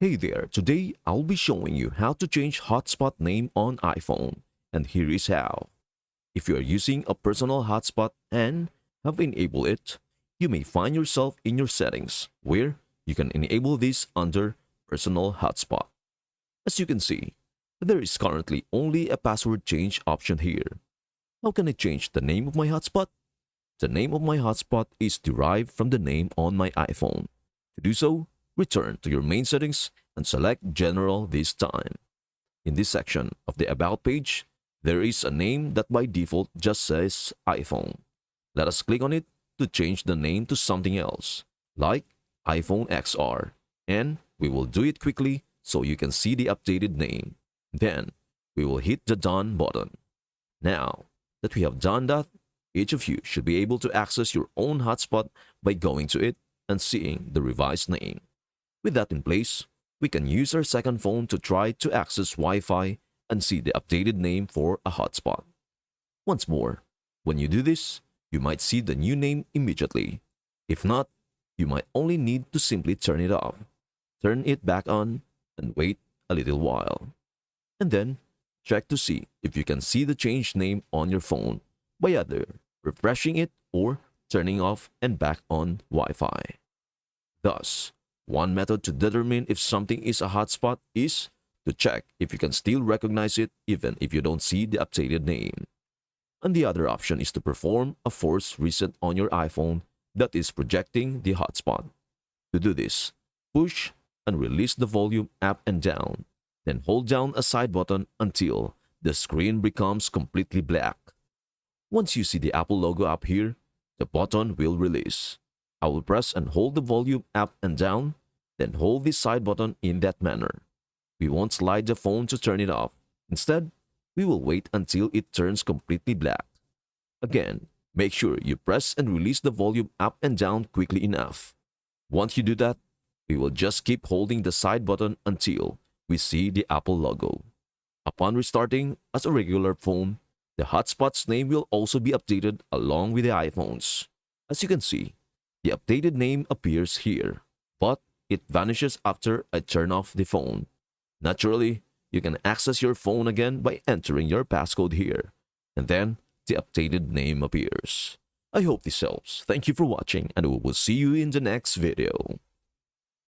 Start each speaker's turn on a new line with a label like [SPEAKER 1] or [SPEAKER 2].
[SPEAKER 1] Hey there, today I'll be showing you how to change hotspot name on iPhone, and here is how. If you are using a personal hotspot and have enabled it, you may find yourself in your settings where you can enable this under personal hotspot. As you can see, there is currently only a password change option here. How can I change the name of my hotspot? The name of my hotspot is derived from the name on my iPhone. To do so, return to your main settings and select General this time. In this section of the About page, there is a name that by default just says iPhone. Let us click on it to change the name to something else, like iPhone XR, and we will do it quickly so you can see the updated name. Then, we will hit the Done button. Now that we have done that, each of you should be able to access your own hotspot by going to it and seeing the revised name. With that in place, we can use our second phone to try to access Wi-Fi and see the updated name for a hotspot. Once more, when you do this, you might see the new name immediately. If not, you might only need to simply turn it off, turn it back on, and wait a little while. And then, check to see if you can see the changed name on your phone by either refreshing it or turning off and back on Wi-Fi. Thus, one method to determine if something is a hotspot is to check if you can still recognize it even if you don't see the updated name. And the other option is to perform a force reset on your iPhone that is projecting the hotspot. To do this, push and release the volume up and down, then hold down a side button until the screen becomes completely black. Once you see the Apple logo up here, the button will release. I will press and hold the volume up and down, then hold the side button in that manner. We won't slide the phone to turn it off. Instead, we will wait until it turns completely black. Again, make sure you press and release the volume up and down quickly enough. Once you do that, we will just keep holding the side button until we see the Apple logo. Upon restarting as a regular phone, the hotspot's name will also be updated along with the iPhone's. As you can see, the updated name appears here, but it vanishes after I turn off the phone. Naturally, you can access your phone again by entering your passcode here, and then the updated name appears. I hope this helps. Thank you for watching, and we will see you in the next video.